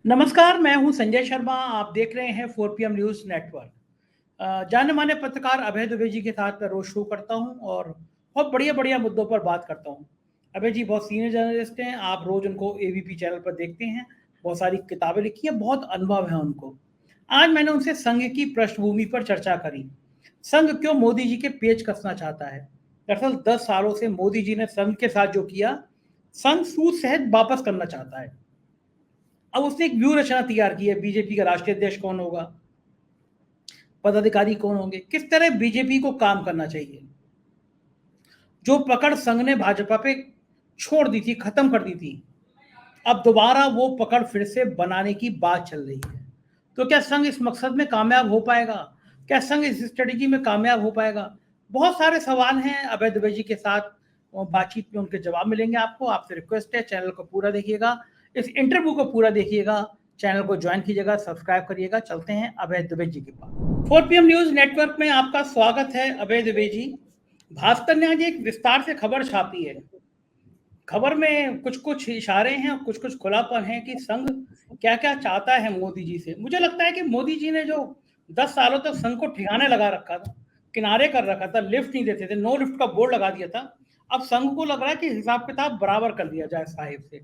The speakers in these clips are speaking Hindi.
नमस्कार, मैं हूं संजय शर्मा। आप देख रहे हैं 4 PM न्यूज़ नेटवर्क। जाने माने पत्रकार अभय दुबे जी के साथ मैं रोज शो करता हूं और बहुत बढ़िया बढ़िया मुद्दों पर बात करता हूं। अभय जी बहुत सीनियर जर्नलिस्ट हैं, आप रोज उनको एबीपी चैनल पर देखते हैं। बहुत सारी किताबें लिखी हैं, बहुत अनुभव है उनको। आज मैंने उनसे संघ की पृष्ठभूमि पर चर्चा करी। संघ क्यों मोदी जी के पेच कसना चाहता है। दरअसल 10 सालों से मोदी जी ने संघ के साथ जो किया, संघ सूद सहित वापस करना चाहता है। अब उसने एक व्यूह रचना तैयार की है, बीजेपी का राष्ट्रीय अध्यक्ष कौन होगा, पदाधिकारी कौन होंगे, किस तरह बीजेपी को काम करना चाहिए। जो पकड़ संघ ने भाजपा पे छोड़ दी थी, खत्म कर दी थी, अब दोबारा वो पकड़ फिर से बनाने की बात चल रही है। तो क्या संघ इस मकसद में कामयाब हो पाएगा? क्या संघ इस स्ट्रेटेजी में कामयाब हो पाएगा? बहुत सारे सवाल हैं। अभय दुबे जी के साथ बातचीत में उनके जवाब मिलेंगे आपको। आपसे रिक्वेस्ट है, चैनल को पूरा देखिएगा, इस इंटरव्यू को पूरा देखिएगा, चैनल को ज्वाइन कीजिएगा, सब्सक्राइब करिएगा। चलते हैं अभय दुबे जी के पास। 4 PM न्यूज नेटवर्क में आपका स्वागत है अभय दुबे जी। भास्कर ने आज एक विस्तार से खबर छापी है। खबर में कुछ कुछ इशारे हैं, कुछ कुछ खुलापन है कि संघ क्या क्या चाहता है मोदी जी से। मुझे लगता है कि मोदी जी ने जो 10 सालों तक संघ को ठिकाने लगा रखा था, किनारे कर रखा था, लिफ्ट नहीं देते थे, नो लिफ्ट का बोर्ड लगा दिया था, अब संघ को लग रहा है कि हिसाब किताब बराबर कर दिया जाए साहिब से।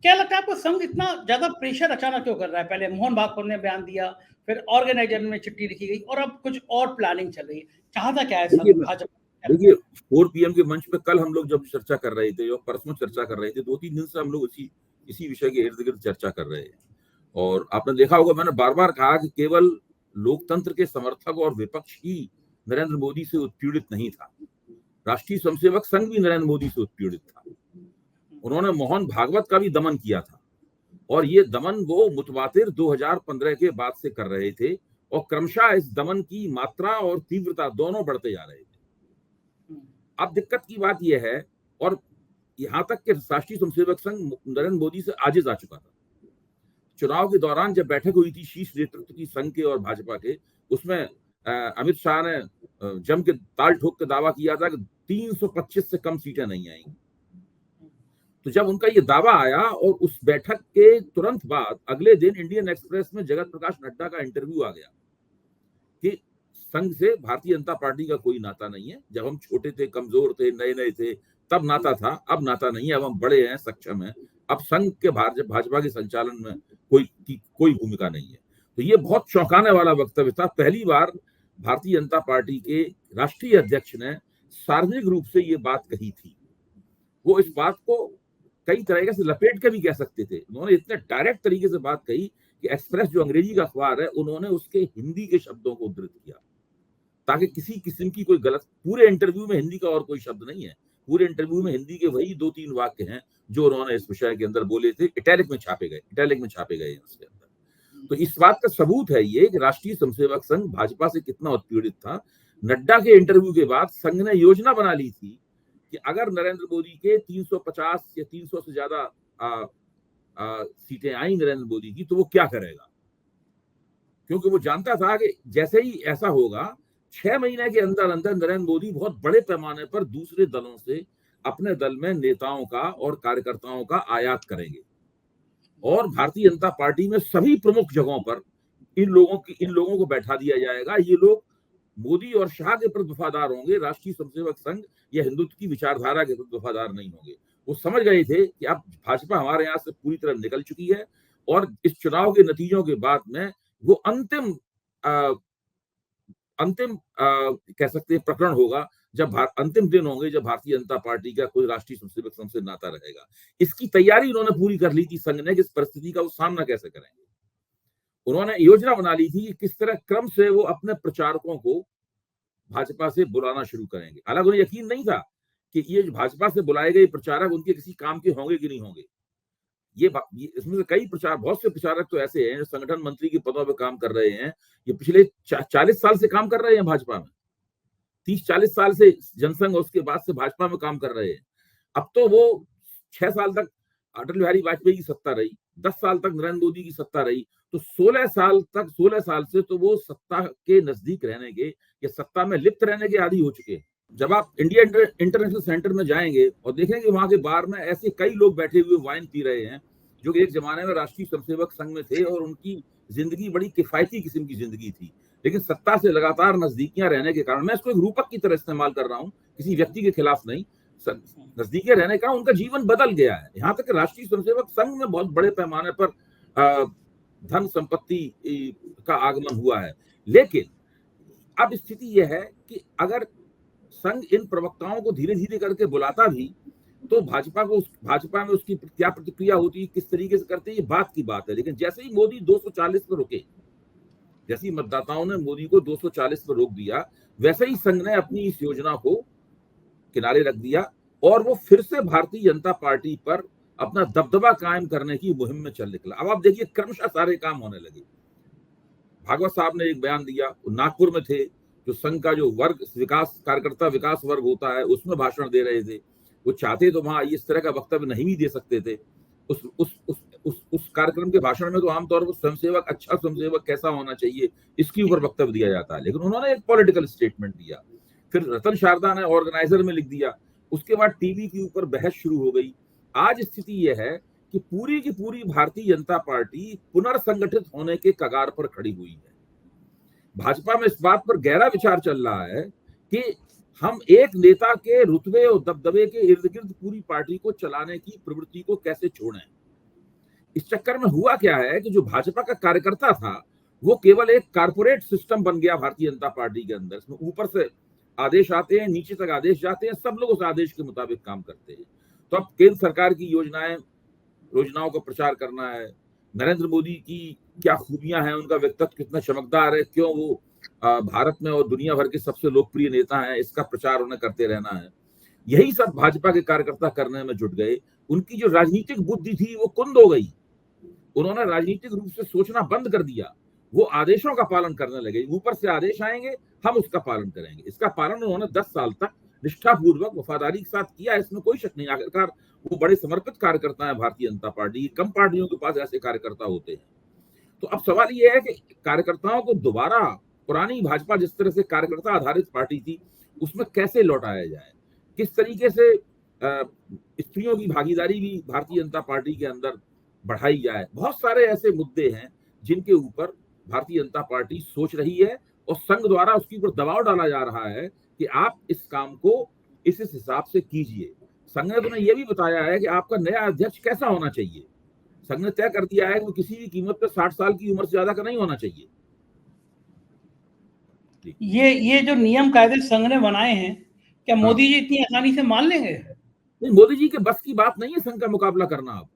क्या लगता है आपको, संघ इतना ज्यादा प्रेशर अचानक क्यों कर रहा है? पहले मोहन भागवत ने बयान दिया, फिर ऑर्गेनाइजर में चिट्ठी लिखी गई और अब कुछ और प्लानिंग चल रही है। चाहता क्या है संघ, देखिए भाजपा? देखिए 4 PM के मंच पे कल हम लोग जब चर्चा कर रहे थे, जो परसों चर्चा कर रहे थे, 2-3 दिन से हम लोग इसी विषय के इर्द गिर्द चर्चा कर रहे हैं। और आपने देखा होगा, मैंने बार बार कहा कि केवल लोकतंत्र के समर्थक और विपक्ष ही नरेंद्र मोदी से उत्पीड़ित नहीं था, राष्ट्रीय स्वयंसेवक संघ भी नरेंद्र मोदी से उत्पीड़ित था। उन्होंने मोहन भागवत का भी दमन किया था, और ये दमन वो मुतवातिर 2015 के बाद से कर रहे थे, और क्रमशः इस दमन की मात्रा और तीव्रता दोनों बढ़ते जा रहे थे। अब दिक्कत की बात यह है, और यहां तक कि राष्ट्रीय स्वयंसेवक संघ नरेंद्र मोदी से आजिज आ चुका था। चुनाव के दौरान जब बैठक हुई थी शीर्ष नेतृत्व की संघ के और भाजपा के, उसमें अमित शाह ने जम के ताल ठोक के दावा किया था कि 325 से कम सीटें नहीं आएंगी। तो जब उनका ये दावा आया और उस बैठक के तुरंत बाद अगले दिन इंडियन एक्सप्रेस में जगत प्रकाश नड्डा का इंटरव्यू आ गया कि संघ से भारतीय जनता पार्टी का कोई नाता नहीं है। जब हम छोटे थे, कमजोर थे, नए नए थे, तब नाता था, अब नाता नहीं है। अब हम बड़े हैं, सक्षम हैं, अब संघ के भाजपा के संचालन में कोई भूमिका नहीं है। तो ये बहुत चौंकाने वाला वक्तव्य था। पहली बार भारतीय जनता पार्टी के राष्ट्रीय अध्यक्ष ने सार्वजनिक रूप से ये बात कही थी। वो इस बात को कई तरीके से लपेट के भी कह सकते थे। उन्होंने इतने डायरेक्ट तरीके से बात कही कि एक्सप्रेस जो अंग्रेजी का अखबार है, उन्होंने उसके हिंदी के शब्दों को उद्धृत किया, ताकि किसी किस्म की कोई गलत, पूरे इंटरव्यू में हिंदी का और कोई शब्द नहीं है, पूरे इंटरव्यू में हिंदी के वही 2-3 वाक्य हैं जो उन्होंने इस विषय के अंदर बोले थे। इटैलिक में छापे गए उसके अंदर। तो इस बात का सबूत है ये कि राष्ट्रीय स्वयंसेवक संघ भाजपा से कितना उत्पीड़ित था। नड्डा के इंटरव्यू के बाद संघ ने योजना बना ली थी कि अगर नरेंद्र मोदी के 350 या 300 से ज्यादा सीटें आई नरेंद्र मोदी की, तो वो क्या करेगा। क्योंकि वो जानता था कि जैसे ही ऐसा होगा, 6 महीने के अंदर अंदर नरेंद्र मोदी बहुत बड़े पैमाने पर दूसरे दलों से अपने दल में नेताओं का और कार्यकर्ताओं का आयात करेंगे, और भारतीय जनता पार्टी में सभी प्रमुख जगहों पर इन लोगों को बैठा दिया जाएगा। ये लोग मोदी और शाह के प्रति वफादार होंगे, राष्ट्रीय स्वयंसेवक संघ या हिंदुत्व की विचारधारा के प्रति वफादार नहीं होंगे। वो समझ गए थे कि अब भाजपा हमारे यहाँ से पूरी तरह निकल चुकी है, और इस चुनाव के नतीजों के बाद में वो अंतिम कह सकते हैं प्रकरण होगा, जब अंतिम दिन होंगे जब भारतीय जनता पार्टी का कोई राष्ट्रीय स्वयंसेवक संघ से नाता रहेगा। इसकी तैयारी उन्होंने पूरी कर ली थी संघ ने कि इस परिस्थिति का वो सामना कैसे करेंगे। उन्होंने योजना बना ली थी कि किस तरह क्रम से वो अपने प्रचारकों को भाजपा से बुलाना शुरू करेंगे। हालांकि उन्हें यकीन नहीं था कि ये भाजपा से बुलाए गए प्रचारक उनके किसी काम के होंगे कि नहीं होंगे। ये इसमें से बहुत से प्रचारक तो ऐसे हैं जो संगठन मंत्री के पदों पर काम कर रहे हैं। ये पिछले 40 साल से काम कर रहे हैं भाजपा में, 30-40 साल से जनसंघ और उसके बाद से भाजपा में काम कर रहे हैं। अब तो वो 6 साल तक अटल बिहारी वाजपेयी की सत्ता रही, 10 साल तक नरेंद्र मोदी की सत्ता रही, तो 16 साल से तो वो सत्ता के नजदीक रहने के या सत्ता में लिप्त रहने के आदी हो चुके हैं। जब आप इंडिया इंटरनेशनल सेंटर में जाएंगे और देखेंगे वहां के बार में ऐसे कई लोग बैठे हुए वाइन पी रहे हैं, जो कि एक जमाने में राष्ट्रीय स्वयंसेवक संघ में थे और उनकी जिंदगी बड़ी किफायती किस्म की जिंदगी थी, लेकिन सत्ता से लगातार नजदीकियां रहने के कारण, मैं इसको एक रूपक की तरह इस्तेमाल कर रहा हूं, किसी व्यक्ति के खिलाफ नहीं, नजदीकियां रहने का उनका जीवन बदल गया है। यहाँ तक राष्ट्रीय स्वयंसेवक संघ में बहुत बड़े पैमाने पर धन संपत्ति का आगमन हुआ है। लेकिन अब स्थिति यह है कि अगर संघ इन प्रवक्ताओं को धीरे धीरे करके बुलाता भी, तो भाजपा में उसकी क्या प्रतिक्रिया होती है, किस तरीके से करते हैं, ये बात की बात है। लेकिन जैसे ही मोदी 240 पर रुके, जैसे ही मतदाताओं ने मोदी को 240 पर रोक दिया, वैसे ही संघ ने अपनी इस योजना को किनारे रख दिया और वो फिर से भारतीय जनता पार्टी पर अपना दबदबा कायम करने की मुहिम में चल निकला। अब आप देखिए क्रमशः सारे काम होने लगे। भागवत साहब ने एक बयान दिया, नागपुर में थे, जो संघ का जो वर्ग कार्यकर्ता विकास वर्ग होता है, उसमें भाषण दे रहे थे। वो चाहते तो वहां इस तरह का वक्तव्य नहीं भी दे सकते थे। उस कार्यक्रम के भाषण में तो आमतौर पर स्वयंसेवक, अच्छा स्वयंसेवक कैसा होना चाहिए, इसके ऊपर वक्तव्य दिया जाता है, लेकिन उन्होंने एक पॉलिटिकल स्टेटमेंट दिया। फिर रतन शारदा ने ऑर्गेनाइजर में लिख दिया। उसके बाद टीवी के ऊपर बहस शुरू हो गई। आज स्थिति यह है कि पूरी की पूरी भारतीय जनता पार्टी पुनर्संगठित होने के कगार पर खड़ी हुई है। भाजपा में इस बात पर गहरा विचार चल रहा है कि हम एक नेता के रुतबे और दबदबे के इर्द गिर्द पूरी पार्टी को चलाने की प्रवृत्ति को कैसे छोड़ें। इस चक्कर में हुआ क्या है कि जो भाजपा का कार्यकर्ता था, वो केवल एक कारपोरेट सिस्टम बन गया भारतीय जनता पार्टी के अंदर। इसमें ऊपर से आदेश आते हैं, नीचे तक आदेश जाते हैं, सब लोग उस आदेश के मुताबिक काम करते हैं। तो अब केंद्र सरकार की योजनाओं का प्रचार करना है, नरेंद्र मोदी की क्या खूबियां हैं, उनका व्यक्तित्व कितना चमकदार है, क्यों वो भारत में और दुनिया भर के सबसे लोकप्रिय नेता हैं, इसका प्रचार उन्हें करते रहना है। यही सब भाजपा के कार्यकर्ता करने में जुट गए। उनकी जो राजनीतिक बुद्धि थी वो कुंद हो गई। उन्होंने राजनीतिक रूप से सोचना बंद कर दिया। वो आदेशों का पालन करने लगे। ऊपर से आदेश आएंगे, हम उसका पालन करेंगे। इसका पालन उन्होंने 10 साल तक निष्ठापूर्वक वफादारी के साथ किया, इसमें कोई शक नहीं। आखिरकार वो बड़े समर्पित कार्यकर्ता है भारतीय जनता पार्टी। कम पार्टियों के पास ऐसे कार्यकर्ता होते हैं। तो अब सवाल ये है कि कार्यकर्ताओं को दोबारा पुरानी भाजपा जिस तरह से कार्यकर्ता आधारित पार्टी थी, उसमें कैसे लौटाया जाए, किस तरीके से स्त्रियों की भागीदारी भी भारतीय जनता पार्टी के अंदर बढ़ाई जाए। बहुत सारे ऐसे मुद्दे हैं जिनके ऊपर भारतीय जनता पार्टी सोच रही है और संघ द्वारा उसके ऊपर दबाव डाला जा रहा है कि आप इस काम को इस हिसाब से कीजिए। संघ ने तुम्हें यह भी बताया है कि आपका नया अध्यक्ष कैसा होना चाहिए। संघ ने तय कर दिया है कि वो किसी भी कीमत पर 60 साल की उम्र से ज्यादा का नहीं होना चाहिए। ये जो नियम कायदे संघ ने बनाए हैं, क्या मोदी जी इतनी आसानी से मान लेंगे? नहीं, मोदी जी के बस की बात नहीं है संघ का मुकाबला करना। अब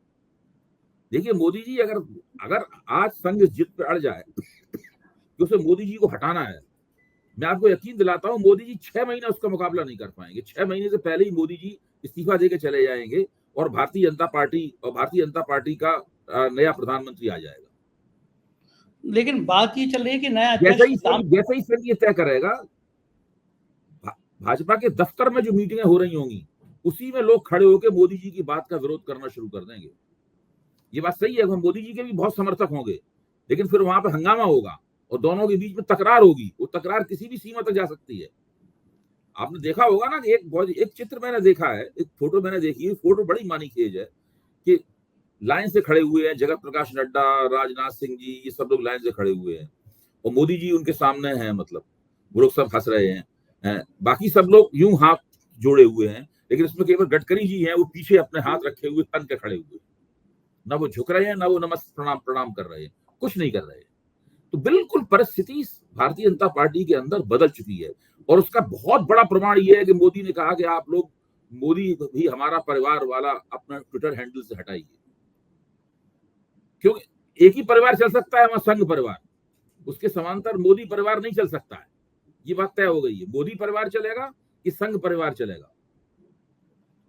देखिए, मोदी जी अगर आज संघ इस जिद पे अड़ जाए कि उसे मोदी जी को हटाना है, मैं आपको यकीन दिलाता हूं मोदी जी 6 महीने उसका मुकाबला नहीं कर पाएंगे। 6 महीने से पहले ही मोदी जी इस्तीफा देके चले जाएंगे और भारतीय जनता पार्टी का नया प्रधानमंत्री आ जाएगा। लेकिन बात ये चल रही है कि नया जैसे ही संघ ये तय करेगा, भाजपा के दफ्तर में जो मीटिंगें हो रही होंगी, उसी में लोग खड़े होकर मोदी जी की बात का विरोध करना शुरू कर देंगे। ये बात सही है, हम मोदी जी के भी बहुत समर्थक होंगे, लेकिन फिर वहां पे हंगामा होगा और दोनों के बीच में तकरार होगी। वो तकरार किसी भी सीमा तक जा सकती है। आपने देखा होगा ना कि एक चित्र मैंने देखा है, एक फोटो मैंने देखी है, फोटो बड़ी मानी खेज है कि लाइन से खड़े हुए हैं जगत प्रकाश नड्डा, राजनाथ सिंह जी, ये सब लोग लाइन से खड़े हुए हैं और मोदी जी उनके सामने हैं। मतलब वो लोग सब हंस रहे हैं, बाकी सब लोग यूं हाथ जोड़े हुए हैं, लेकिन इसमें केवल गडकरी जी हैं, वो पीछे अपने हाथ रखे हुए तन के खड़े हुए, ना वो झुक रहे हैं, ना वो प्रणाम कर रहे हैं, कुछ नहीं कर रहे हैं। तो बिल्कुल परिस्थिति भारतीय जनता पार्टी के अंदर बदल चुकी है और उसका बहुत बड़ा प्रमाण यह है कि मोदी ने कहा कि आप लोग मोदी भी हमारा परिवार वाला अपना ट्विटर हैंडल से हटाइए, क्योंकि एक ही परिवार चल सकता है, वहां संघ परिवार, उसके समांतर मोदी परिवार नहीं चल सकता है। ये बात तय हो गई है। मोदी परिवार चलेगा कि संघ परिवार चलेगा।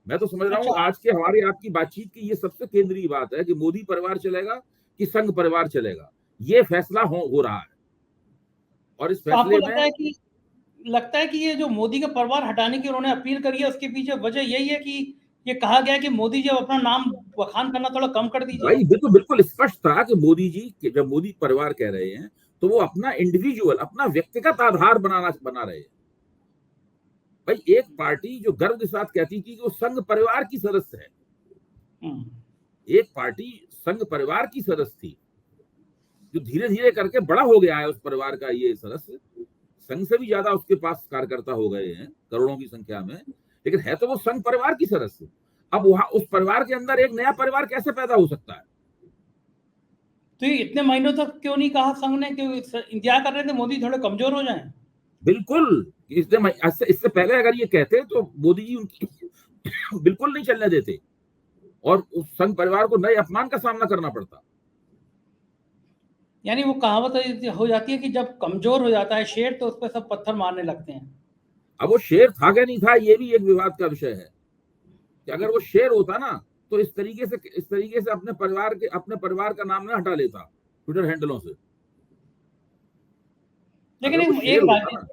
मैं तो समझ रहा हूँ आज के हमारी आपकी बातचीत की ये सबसे केंद्रीय बात है कि मोदी परिवार चलेगा कि संघ परिवार चलेगा, ये फैसला हो रहा है। और इस फैसले में लगता है कि ये जो मोदी का परिवार हटाने की उन्होंने अपील करी है, उसके पीछे वजह यही है कि ये कहा गया कि मोदी जी अपना नाम बखान करना थोड़ा कम कर दीजिए। भाई बिल्कुल स्पष्ट था कि मोदी जी जब मोदी परिवार कह रहे हैं तो वो अपना इंडिविजुअल, अपना व्यक्तिगत आधार बना रहे हैं। भाई एक पार्टी जो गर्व के साथ कहती थी कि वो संघ परिवार की सदस्य है, एक पार्टी संघ परिवार की सदस्य थी, जो धीरे धीरे करके बड़ा हो गया है उस परिवार का ये सदस्य, संघ से भी ज्यादा उसके पास कार्यकर्ता हो गए हैं करोड़ों की संख्या में, लेकिन है तो वो संघ परिवार की सदस्य। अब वहां उस परिवार के अंदर एक नया परिवार कैसे पैदा हो सकता है? तो ये इतने महीनों तक क्यों नहीं कहा संघ ने कि इंतजार कर रहे थे मोदी थोड़े कमजोर हो जाएं? बिल्कुल, इससे पहले अगर ये कहते तो मोदी जी उनकी बिल्कुल नहीं चलने देते और उस संघ परिवार को नए अपमान का सामना करना पड़ता। यानी वो कहावत हो जाती है कि जब कमजोर हो जाता है शेर तो उस पर सब पत्थर मारने लगते हैं। अब वो शेर था क्या नहीं था, ये भी एक विवाद का विषय है कि अगर वो शेर होता ना तो इस तरीके से अपने परिवार का नाम ना हटा लेता ट्विटर हैंडलों से। लेकिन अगर वो शेर होता ना,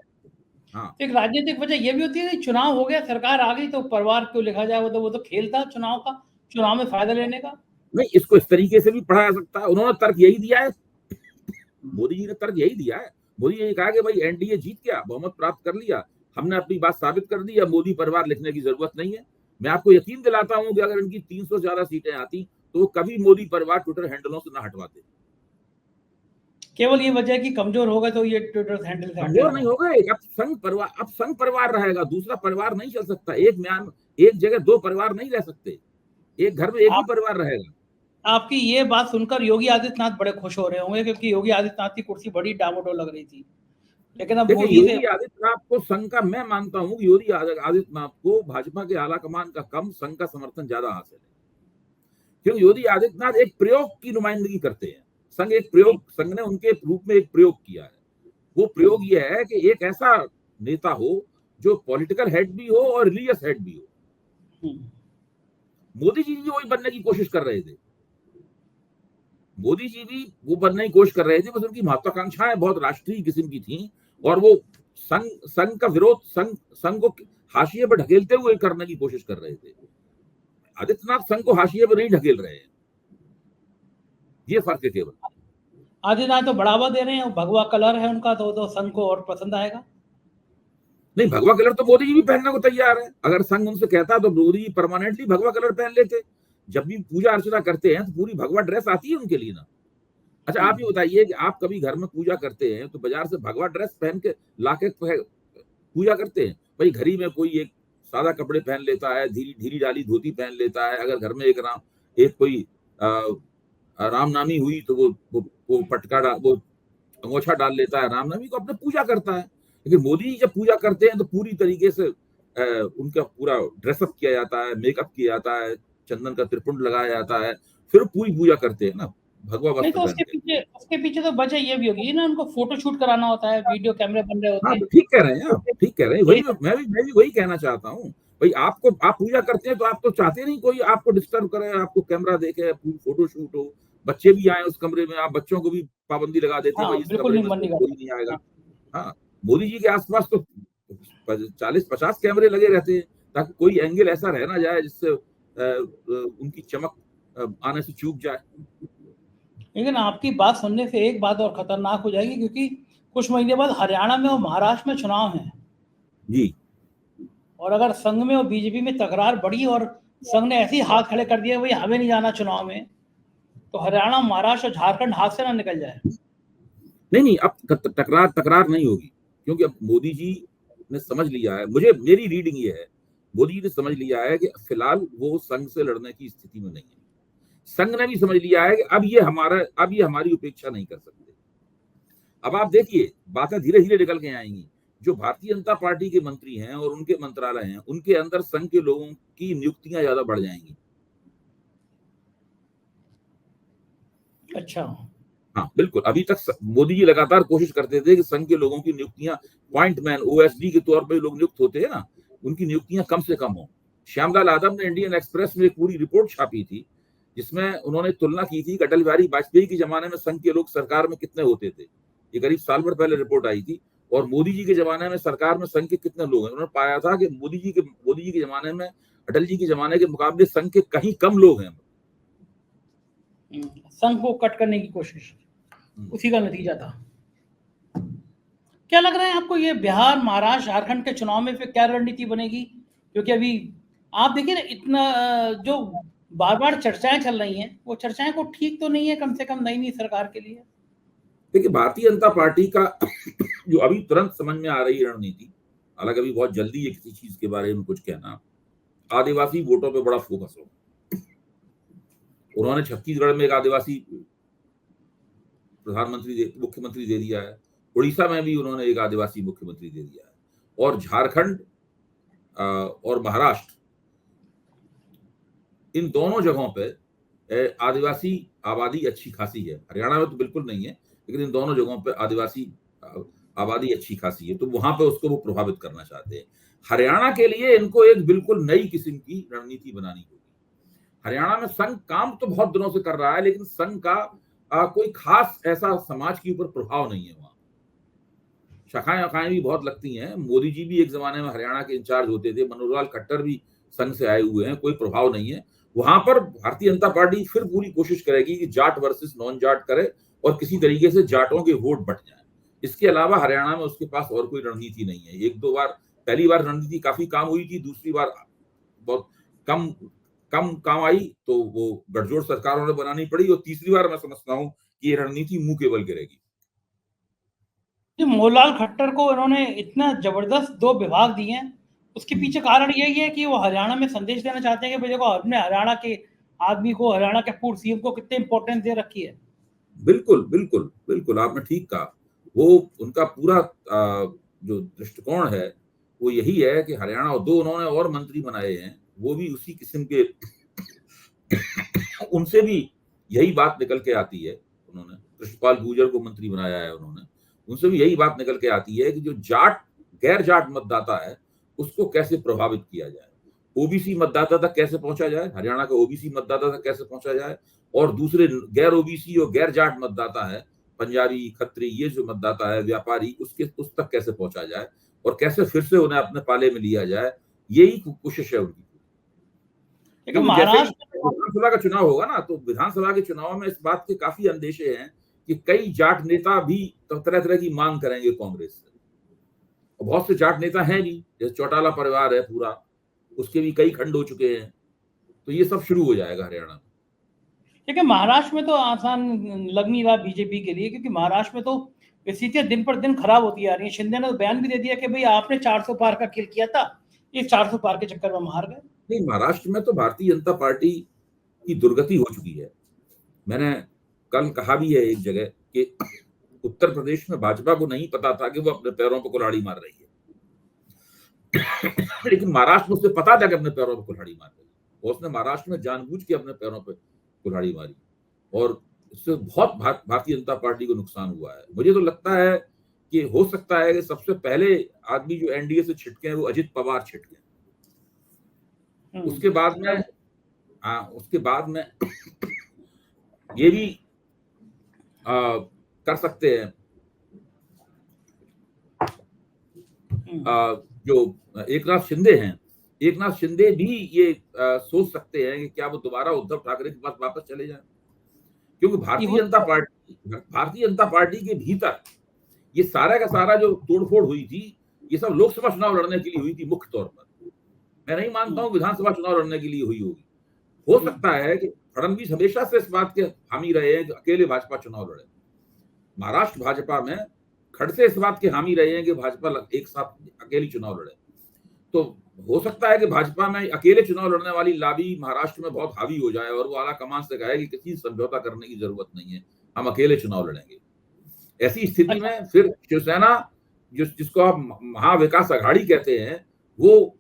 हाँ, एक राजनीतिक वजह ये भी होती है कि चुनाव हो गया, सरकार आ गई, तो परिवार क्यों लिखा जाए? वो तो खेल था चुनाव का, चुनाव में फायदा लेने का। नहीं, इसको इस तरीके से भी पढ़ा जा सकता है। उन्होंने तर्क यही दिया है, मोदी जी ने तर्क यही दिया है। मोदी जी ने कहा कि भाई एनडीए जीत गया, बहुमत प्राप्त कर लिया, हमने अपनी बात साबित कर दी, अब मोदी परिवार लिखने की जरूरत नहीं है। मैं आपको यकीन दिलाता हूं कि अगर इनकी 300 ज्यादा सीटें आती तो वो कभी मोदी परिवार ट्विटर हैंडलों से ना हटवाते। केवल ये वजह कि कमजोर होगा तो ये ट्विटर हैंडल कमजोर नहीं हो गए। अब संघ परिवार रहेगा, दूसरा परिवार नहीं चल सकता। एक जगह दो परिवार नहीं रह सकते, एक घर में एक ही परिवार रहेगा। आपकी ये बात सुनकर योगी आदित्यनाथ बड़े खुश हो रहे होंगे, क्योंकि योगी आदित्यनाथ की कुर्सी बड़ी डामाडोल लग रही थी, लेकिन अब देखिए, मोदी से योगी आदित्यनाथ को संघ का, मैं मानता हूं कि योगी आदित्यनाथ को भाजपा के आला कमान का कम, संघ का समर्थन ज्यादा हासिल है। क्योंकि योगी आदित्यनाथ एक प्रयोग की नुमाइंदगी करते हैं। संघ ने उनके रूप में एक प्रयोग किया है। वो प्रयोग ये है कि एक ऐसा नेता हो जो पॉलिटिकल हेड भी हो और रिलीजियस हेड भी हो। मोदी जी भी वही बनने की कोशिश कर रहे थे। मोदी जी भी वो बनने की कोशिश कर रहे थे, बस उनकी महत्वाकांक्षाएं बहुत राष्ट्रीय किस्म की थी और वो संघ का विरोध, संघ को हाशिए पर ढकेलते हुए करने की कोशिश कर रहे थे। आदित्यनाथ संघ को हाशिए पर नहीं ढकेल रहे हैं, ये फर्क है केवल। आदित्यनाथ तो बढ़ावा दे रहे हैं, भगवा कलर है उनका, तो संघ को और पसंद आएगा। नहीं, भगवा कलर तो मोदी जी भी पहनने को तैयार है। अगर संघ उनसे कहता तो मोदी जी परमानेंटली भगवा कलर पहन लेते। जब भी पूजा अर्चना करते हैं तो पूरी भगवा ड्रेस आती है उनके लिए ना। अच्छा, आप ये बताइए कि आप कभी घर में पूजा करते हैं तो बाजार से भगवा ड्रेस पहन के लाके पूजा करते हैं? भाई घड़ी में कोई एक सादा कपड़े पहन लेता है, धीरी डाली धोती पहन लेता है। अगर घर में एक कोई रामनामी हुई तो वो पटका वो अंगोछा डाल लेता है, रामनवमी को अपने पूजा करता है। लेकिन मोदी जी जब पूजा करते हैं तो पूरी तरीके से उनका पूरा ड्रेसअप किया जाता है, मेकअप किया जाता है, चंदन का त्रिपुंड लगाया जाता है, फिर पूरी पूजा करते हैं ना भगवा नहीं वस्त्र तो पहन के। उसके पीछे तो वजह ये भी होगी ना, उनको फोटो शूट कराना होता है, वीडियो कैमरे बन रहे होते हाँ, हैं। ठीक कह रहे हैं आप, ठीक कह रहे हैं। यही मैं भी वही कहना चाहता हूँ। भाई आप पूजा करते हैं तो आप तो चाहते नहीं कोई आपको डिस्टर्ब करे, आपको कैमरा देखे, फोटो शूट हो, बच्चे भी आए उस कमरे में। आप बच्चों को भी पाबंदी लगा देते हैं, हाँ, भाई इस बिल्कुल कमरे नहीं, में मन से नहीं कोई करता। नहीं आएगा। हाँ। हाँ, मोदी जी के आसपास तो 40-50 कैमरे लगे रहते हैं ताकि कोई एंगल ऐसा रह ना जाए जिससे उनकी चमक आने से चूक जाए। लेकिन आपकी बात सुनने से एक बात और खतरनाक हो जाएगी, क्योंकि कुछ महीने बाद हरियाणा में और महाराष्ट्र में चुनाव है, जी, और अगर संघ में और बीजेपी में तकरार बढ़ी और संघ ने ऐसे ही हाथ खड़े कर दिए भाई हमें नहीं जाना चुनाव में, तो हरियाणा, महाराष्ट्र और झारखंड हाथ से ना निकल जाए। नहीं, अब तकरार नहीं होगी, क्योंकि अब मोदी जी ने समझ लिया है। मेरी रीडिंग ये है, मोदी जी ने समझ लिया है कि फिलहाल वो संघ से लड़ने की स्थिति में नहीं है। संघ ने भी समझ लिया है कि अब ये हमारी उपेक्षा नहीं कर सकते। अब आप देखिए, बातें धीरे धीरे निकल के आएंगी। जो भारतीय जनता पार्टी के मंत्री हैं और उनके मंत्रालय हैं, उनके अंदर संघ के लोगों की नियुक्तियां ज्यादा बढ़ जाएंगी। अच्छा। हाँ, बिल्कुल। अभी तक मोदी जी लगातार कोशिश करते थे कि संघ के लोगों की नियुक्तियां, पॉइंटमैन, ओएसडी के तौर पर लोग नियुक्त होते हैं ना, उनकी नियुक्तियां कम से कम हो। श्यामलाल यादव ने इंडियन एक्सप्रेस में एक पूरी रिपोर्ट छापी थी जिसमें उन्होंने तुलना की थी कि अटल बिहारी वाजपेयी के जमाने में संघ के लोग सरकार में कितने होते थे। ये करीब साल भर पहले रिपोर्ट आई थी। और मोदी जी के जमाने में सरकार में संघ के कितने लोग हैं। उन्होंने पाया था कि मोदी जी के जमाने में, अटल जी के जमाने के मुकाबले संघ के कहीं कम लोग हैं। संघ को कट करने की कोशिश, उसी का नतीजा था। क्या लग रहा है आपको, ये बिहार, महाराष्ट्र, झारखंड के चुनाव में फिर क्या रणनीति बनेगी? क्योंकि अभी आप देखिए ना, इतना जो बार बार चर्चाएं चल रही हैं, वो चर्चाएं को ठीक तो नहीं है कम से कम नई सरकार के लिए। देखिए, भारतीय जनता पार्टी का जो अभी तुरंत समझ में आ रही है रणनीति, हालांकि अभी बहुत जल्दी है किसी चीज के बारे में कुछ कहना, आदिवासी वोटों पे बड़ा फोकस हो। उन्होंने छत्तीसगढ़ में एक आदिवासी मुख्यमंत्री दे दिया है, उड़ीसा में भी उन्होंने एक आदिवासी मुख्यमंत्री दे दिया है, और झारखंड और महाराष्ट्र, इन दोनों जगहों पे आदिवासी आबादी अच्छी खासी है। हरियाणा में तो बिल्कुल नहीं है, लेकिन इन दोनों जगहों पे आदिवासी आबादी अच्छी खासी है, तो वहां पे उसको वो प्रभावित करना चाहते हैं। हरियाणा के लिए इनको एक बिल्कुल नई किस्म की रणनीति बनानी होगी। हरियाणा में संघ काम तो बहुत दिनों से कर रहा है, लेकिन संघ का कोई खास ऐसा समाज के ऊपर प्रभाव नहीं है। वहां शाखाएं वाखाएं भी बहुत लगती हैं। मोदी जी भी एक जमाने में हरियाणा के इंचार्ज होते थे, मनोहर लाल खट्टर भी संघ से आए हुए हैं, कोई प्रभाव नहीं है वहां पर। भारतीय जनता पार्टी फिर पूरी कोशिश करेगी कि जाट वर्सेस नॉन जाट करे और किसी तरीके से जाटों के वोट बढ़ जाए। इसके अलावा हरियाणा में उसके पास और कोई रणनीति नहीं है। एक दो बार, पहली बार रणनीति काफी काम हुई थी, दूसरी बार बहुत कम कम काम आई, तो वो गठजोड़ सरकारों ने बनानी पड़ी, और तीसरी बार मैं समझता हूँ कि ये रणनीति मुंह के बल गिरेगी। मोहनलाल खट्टर को इन्होंने इतना जबरदस्त 2 विभाग दिए हैं, उसके पीछे कारण यही है कि वो हरियाणा में संदेश देना चाहते हैं कि भाई देखो हमने हरियाणा के आदमी को, हरियाणा के पूर्व सीएम को कितने इंपॉर्टेंस दे रखी है। बिल्कुल बिल्कुल बिल्कुल, आपने ठीक कहा। वो उनका पूरा जो दृष्टिकोण है वो यही है कि हरियाणा, और 2 उन्होंने और मंत्री बनाए हैं, वो भी उसी किस्म के उनसे भी यही बात निकल के आती है। उन्होंने कृष्णपाल गुर्जर को मंत्री बनाया है, उन्होंने उनसे भी यही बात निकल के आती है कि जो जाट, गैर जाट मतदाता है उसको कैसे प्रभावित किया जाए, ओबीसी मतदाता तक कैसे पहुंचा जाए, हरियाणा का ओबीसी मतदाता तक कैसे पहुंचा जाए, और दूसरे गैर ओबीसी और गैर जाट मतदाता है, पंजाबी, खत्री, ये जो मतदाता है, व्यापारी, उस तक कैसे पहुंचा जाए और कैसे फिर से उन्हें अपने पाले में लिया जाए, यही कोशिश है उनकी। लेकिन क्योंकि जैसे ही महाराष्ट्र विधानसभा का चुनाव होगा ना, तो विधानसभा के चुनाव में इस बात के काफी अंदेशे हैं कि कई जाट नेता भी तरह तरह की मांग करेंगे कांग्रेस से, और बहुत से जाट नेता हैं भी, जैसे चौटाला परिवार है पूरा, उसके भी कई खंड हो चुके हैं, तो ये सब शुरू हो जाएगा हरियाणा में। लेकिन महाराष्ट्र में तो आसान लग नहीं रहा बीजेपी के लिए, क्योंकि महाराष्ट्र में तो स्थितियां दिन पर दिन खराब होती आ रही है। शिंदे ने तो बयान भी दे दिया कि भाई आपने 400 पार का खेल किया था, इस 400 पार के चक्कर में हम हार गए। नहीं, महाराष्ट्र में तो भारतीय जनता पार्टी की दुर्गति हो चुकी है। मैंने कल कहा भी है एक जगह कि उत्तर प्रदेश में भाजपा को नहीं पता था कि वो अपने पैरों पर कुल्हाड़ी मार रही है लेकिन महाराष्ट्र में उसे पता था कि अपने पैरों पर कुल्हाड़ी मार रही है, और उसने महाराष्ट्र में जानबूझ के अपने पैरों पर कुल्हाड़ी मारी, और इससे बहुत भारतीय जनता पार्टी को नुकसान हुआ है। मुझे तो लगता है कि हो सकता है कि सबसे पहले आदमी जो एनडीए से छिटके हैं वो अजित पवार छिटके, उसके बाद में ये भी कर सकते हैं जो एकनाथ शिंदे हैं, एकनाथ शिंदे भी ये सोच सकते हैं कि क्या वो दोबारा उद्धव ठाकरे के पास वापस चले जाएं, क्योंकि भारतीय जनता पार्टी के भीतर ये सारा का सारा जो तोड़फोड़ हुई थी, ये सब लोकसभा चुनाव लड़ने के लिए हुई थी मुख्य तौर पर। मैं नहीं मानता हूं विधानसभा चुनाव लड़ने के लिए हुई होगी। हो सकता है कि फडणवीस हमेशा से इस बात के हामी रहे हैं कि अकेले भाजपा चुनाव लड़े। महाराष्ट्र भाजपा में खड़से इस बात के हामी रहे हैं कि भाजपा एक साथ अकेली चुनाव लड़े। तो हो सकता है कि भाजपा में अकेले चुनाव लड़ने वाली लाबी महाराष्ट्र में बहुत हावी हो जाए और वो आला कमान से कहे कि किसी समझौता करने की जरूरत नहीं है, हम अकेले चुनाव लड़ेंगे। ऐसी स्थिति में फिर शिवसेना, जिसको आप महाविकास अघाड़ी कहते हैं, वो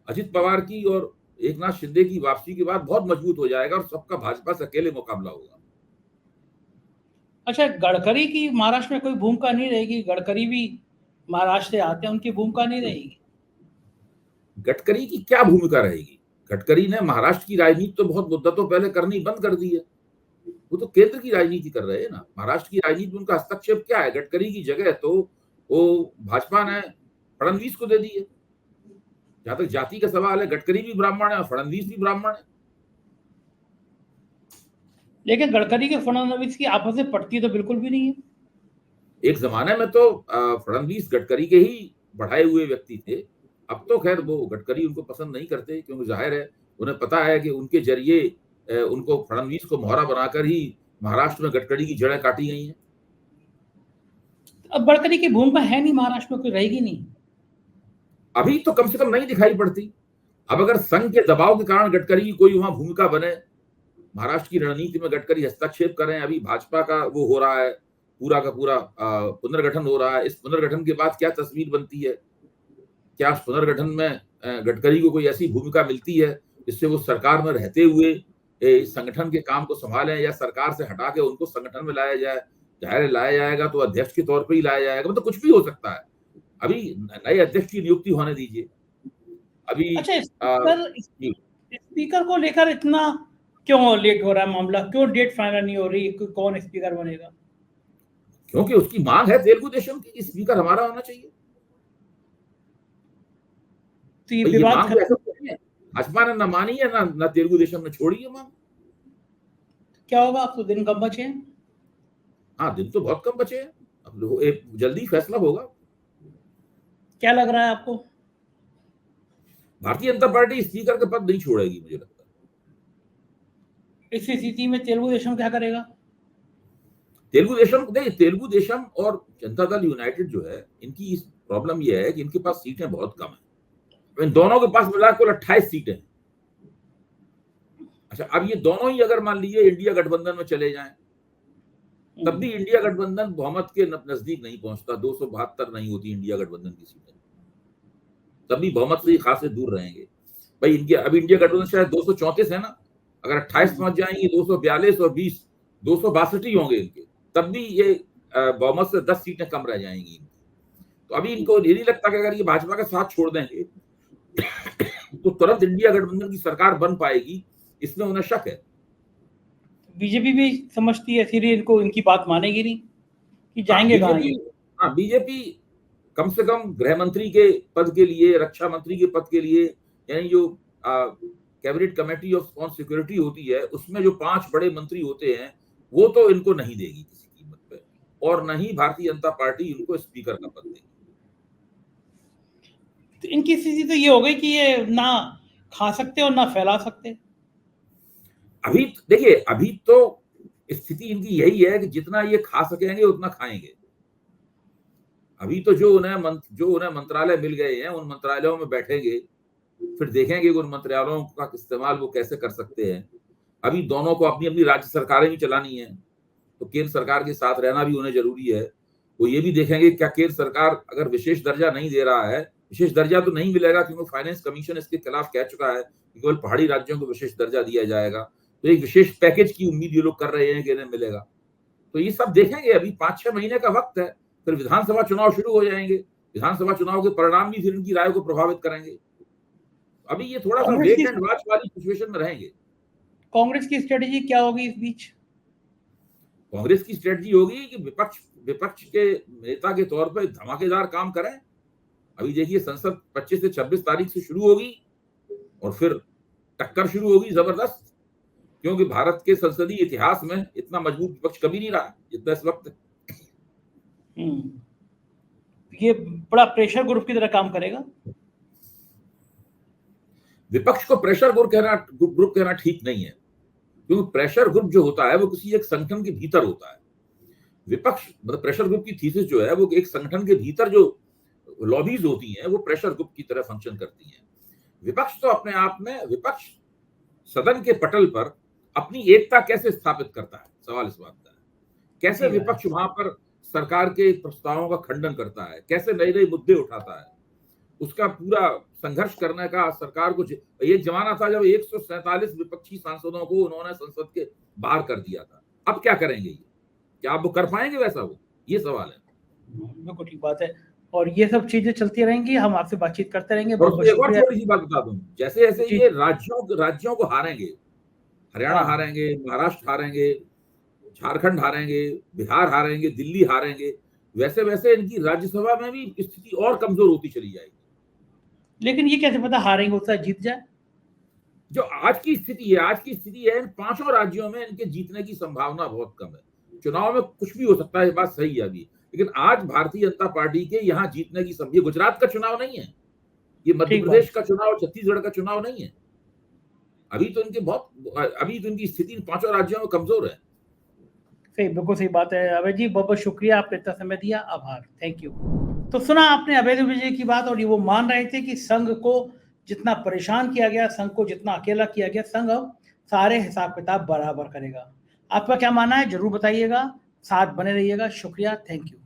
अजित पवार की और एकनाथ शिंदे की वापसी के बाद बहुत मजबूत हो जाएगा और सबका भाजपा से अकेले मुकाबला होगा। अच्छा, गडकरी की महाराष्ट्र में कोई भूमिका नहीं रहेगी? गडकरी भी महाराष्ट्र से आते हैं, उनकी भूमिका नहीं रहेगी? गडकरी की क्या भूमिका रहेगी? गडकरी ने महाराष्ट्र की राजनीति तो बहुत मुद्दतों पहले करनी बंद कर दी है। वो तो केंद्र की राजनीति कर रहे हैं ना। महाराष्ट्र की राजनीति में उनका हस्तक्षेप क्या है? गडकरी की जगह तो वो भाजपा ने फडणवीस को दे दी है। जहां तक जाति का सवाल है, गडकरी भी ब्राह्मण है और फडणवीस भी ब्राह्मण है। लेकिन गडकरी के फडणवीस की आपस में पटती तो बिल्कुल भी नहीं है। एक जमाने में तो फडणवीस गडकरी के ही बढ़ाए हुए व्यक्ति थे। अब तो खैर वो गडकरी उनको पसंद नहीं करते, क्योंकि जाहिर है उन्हें पता है कि उनके जरिए उनको फडणवीस को मोहरा बनाकर ही महाराष्ट्र में गडकरी की जड़ें काटी गई हैं। अब गडकरी की भूमिका है नहीं, महाराष्ट्र में कोई रहेगी नहीं। अभी तो कम से कम नहीं दिखाई पड़ती। अब अगर संघ के दबाव के कारण गडकरी की कोई वहां भूमिका बने, महाराष्ट्र की रणनीति में गडकरी हस्तक्षेप करें, अभी भाजपा का वो हो रहा है, पूरा का पूरा पुनर्गठन हो रहा है। इस पुनर्गठन के बाद क्या तस्वीर बनती है? क्या उस पुनर्गठन में गडकरी को कोई ऐसी भूमिका मिलती है जिससे वो सरकार में रहते हुए इस संगठन के काम को संभालें, या सरकार से हटा के उनको संगठन में लाया जाए? जाहिर लाया जाएगा तो अध्यक्ष के तौर पर ही लाया जाएगा, मतलब कुछ भी हो सकता है। अभी नए अध्यक्ष की नियुक्ति होने दीजिए। अभी अच्छा, स्पीकर को लेकर इतना क्यों लेट हो रहा है मामला? क्यों डेट फाइनल नहीं हो रही? कौन स्पीकर बनेगा? क्योंकि उसकी मांग है तेलुगु देशम की, स्पीकर हमारा होना चाहिए। तो ये विवाद भाजपा ने न मानी है, ना तेलुगु देशम ने छोड़ी है मांग। क्या होगा? अब तो दिन कम बचे हैं। हाँ, दिन तो बहुत कम बचे हैं, अब एक जल्दी फैसला होगा। क्या लग रहा है आपको? भारतीय जनता पार्टी स्पीकर का पद नहीं छोड़ेगी, मुझे लगता है। इस स्थिति में तेलुगु देशम क्या करेगा? तेलुगु देशम और जनता दल यूनाइटेड जो है, इनकी इस प्रॉब्लम यह है कि इनके पास सीटें बहुत कम है। इन दोनों के पास मिला कुल 28 सीटें हैं। अच्छा, अब ये दोनों ही अगर मान लीजिए इंडिया गठबंधन में चले जाएं, तब भी इंडिया गठबंधन बहुमत के नजदीक नहीं पहुंचता। 272 नहीं होती इंडिया गठबंधन की सीटें, तब भी बहुमत से खासे दूर रहेंगे भाई। इनके अभी इंडिया गठबंधन शायद 234 है ना, अगर 28 पहुंच जाएंगे, 242 और 20 262 ही होंगे इनके, तब भी ये बहुमत से 10 सीटें कम रह जाएंगी। तो अभी इनको ये नहीं लगता कि अगर ये भाजपा का साथ छोड़ देंगे तो तुरंत इंडिया गठबंधन की सरकार बन पाएगी, इसमें उन्हें शक है। बीजेपी भी समझती है इसीलिए इनको इनकी बात मानेगी नहीं कि जाएंगे कहां। हाँ, बीजेपी कम से कम गृह मंत्री के पद के लिए, रक्षा मंत्री के पद के लिए, यानी जो cabinet committee of spawn security होती है, उसमें जो 5 बड़े मंत्री होते हैं, वो तो इनको नहीं देगी किसी कीमत पे, और न ही भारतीय जनता पार्टी इनको स्पीकर का पद देगी। तो इनकी स्थिति तो ये हो गई कि ये ना खा सकते और ना फैला सकते। अभी देखिए, अभी तो स्थिति इनकी यही है कि जितना ये खा सकेंगे उतना खाएंगे। अभी तो जो उन्हें मंत्रालय मिल गए हैं, उन मंत्रालयों में बैठेंगे, फिर देखेंगे कि उन मंत्रालयों का इस्तेमाल वो कैसे कर सकते हैं। अभी दोनों को अपनी अपनी राज्य सरकारें भी चलानी है, तो केंद्र सरकार के साथ रहना भी उन्हें जरूरी है। वो ये भी देखेंगे क्या केंद्र सरकार अगर विशेष दर्जा नहीं दे रहा है, विशेष दर्जा तो नहीं मिलेगा क्योंकि फाइनेंस कमीशन इसके खिलाफ कह चुका है कि केवल पहाड़ी राज्यों को विशेष दर्जा दिया जाएगा, तो एक विशेष पैकेज की उम्मीद ये लोग कर रहे हैं कि इन्हें मिलेगा। तो ये सब देखेंगे। अभी 5-6 महीने का वक्त है, फिर विधानसभा चुनाव शुरू हो जाएंगे। विधानसभा चुनाव के परिणाम भी फिर इनकी राय को प्रभावित करेंगे। अभी ये थोड़ा सा वेट एंड वॉच वाली सिचुएशन में रहेंगे। कांग्रेस की स्ट्रेटेजी क्या होगी इस बीच? कांग्रेस की स्ट्रेटजी होगी कि विपक्ष के नेता के तौर पर धमाकेदार काम करें। अभी देखिए, संसद 25 से 26 तारीख से शुरू होगी और फिर टक्कर शुरू होगी जबरदस्त, क्योंकि भारत के संसदीय इतिहास में इतना मजबूत विपक्ष कभी नहीं रहा जितना इस वक्त। ये बड़ा प्रेशर ग्रुप की तरह काम करेगा। विपक्ष को प्रेशर ग्रुप कहना ठीक नहीं है, क्योंकि प्रेशर ग्रुप जो होता है वो किसी एक संगठन के भीतर होता है। विपक्ष मतलब प्रेशर ग्रुप की थीसिस जो है वो एक संगठन के भीतर जो लॉबीज होती हैं वो प्रेशर ग्रुप की तरह फंक्शन करती हैं। विपक्ष तो अपने आप में, विपक्ष सदन के पटल पर अपनी एकता कैसे स्थापित करता है, सवाल इस बात का है। कैसे विपक्ष वहां पर सरकार के प्रस्तावों का खंडन करता है, कैसे नए नए मुद्दे उठाता है, उसका पूरा संघर्ष करने का सरकार को। एक जमाना था जब 147 विपक्षी सांसदों को उन्होंने संसद के बाहर कर दिया था। अब क्या करेंगे ये? क्या आप वो कर पाएंगे वैसा? वो ये सवाल है। बिल्कुल ठीक बात है, और ये सब चीजें चलती रहेंगी, हम आपसे बातचीत करते रहेंगे। और एक और थोड़ी सी बात बता दूं, जैसे जैसे ये राज्यों को हारेंगे, हरियाणा हारेंगे, महाराष्ट्र हारेंगे, झारखंड हारेंगे, बिहार हारेंगे, दिल्ली हारेंगे, वैसे वैसे इनकी राज्यसभा में भी स्थिति और कमजोर होती चली जाएगी। लेकिन ये कैसे पता हारेंगे होता है जीत जाए? जो आज की स्थिति है इन 5 राज्यों में इनके जीतने की संभावना बहुत कम है। चुनाव में कुछ भी हो सकता है, बात सही है अभी, लेकिन आज भारतीय जनता पार्टी के यहाँ जीतने की संभावना, गुजरात का चुनाव नहीं है, ये मध्य प्रदेश का चुनाव, छत्तीसगढ़ का चुनाव नहीं है। अभी तो इनकी स्थिति पांचों राज्यों में कमजोर है। सही, बिल्कुल सही बात है अभय जी, बहुत बहुत शुक्रिया, आपने इतना समय दिया, आभार, थैंक यू। तो सुना आपने अभय दुबे जी की बात, और ये वो मान रहे थे कि संघ को जितना परेशान किया गया, संघ को जितना अकेला किया गया, संघ अब सारे हिसाब किताब बराबर करेगा। आपका क्या मानना है जरूर बताइएगा, साथ बने रहिएगा, शुक्रिया, थैंक यू।